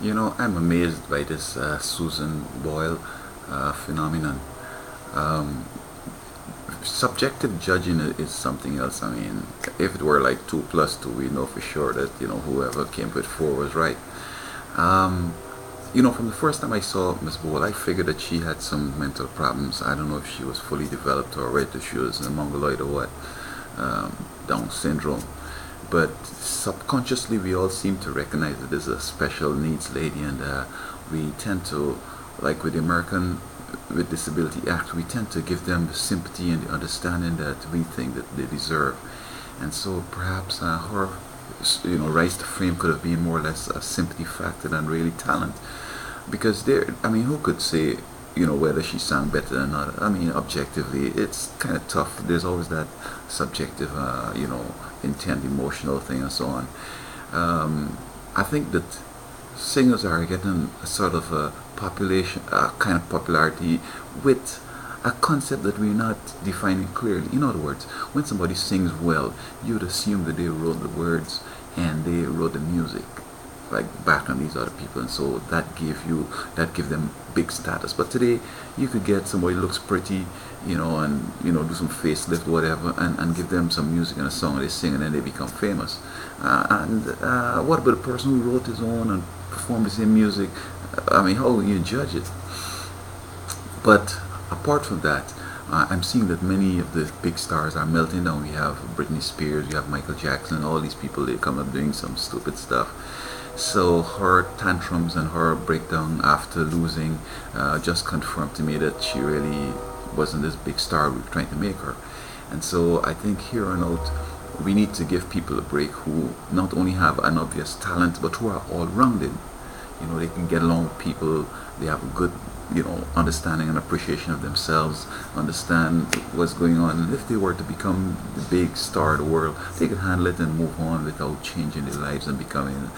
I'm amazed by this Susan Boyle phenomenon. Um, Subjective judging is something else. I mean, if it were like 2 plus 2, we know for sure that whoever came with 4 was right. Um, from the first time I saw Miss Boyle, I figured that she had some mental problems. I don't know if she was fully developed or whether she was a mongoloid or what, Down syndrome. But subconsciously, we all seem to recognize that there's a special needs lady, and we tend to, like with the American with Disability Act, we tend to give them the sympathy and the understanding that we think that they deserve. And so perhaps her, rise to fame could have been more or less a sympathy factor than really talent, because there, I mean, who could say, whether she sang better or not? I mean, objectively, it's kind of tough. There's always that subjective, intent, emotional thing, and so on. I think that singers are getting a sort of a population, a kind of popularity with a concept that we're not defining clearly. In other words, when somebody sings well, you'd assume that they wrote the words and they wrote the music, like back on these other people, and so that give them big status. But today, you could get somebody who looks pretty, and do some facelift, whatever, and give them some music and a song, and they sing, and then they become famous. And what about the person who wrote his own and performed the same music? I mean, how will you judge it? But apart from that, I'm seeing that many of the big stars are melting down. We have Britney Spears, we have Michael Jackson, all these people, they come up doing some stupid stuff. So her tantrums and her breakdown after losing just confirmed to me that she really wasn't this big star we were trying to make her. And so I think here on out, we need to give people a break who not only have an obvious talent, but who are all rounded. They can get along with people, they have a good understanding and appreciation of themselves, understand what's going on, and if they were to become the big star of the world, they could handle it and move on without changing their lives and becoming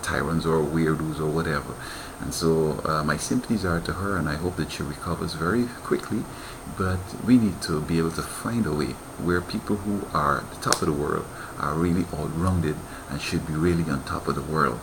tyrants or weirdos or whatever. And so my sympathies are to her, and I hope that she recovers very quickly. But we need to be able to find a way where people who are at the top of the world are really all rounded and should be really on top of the world.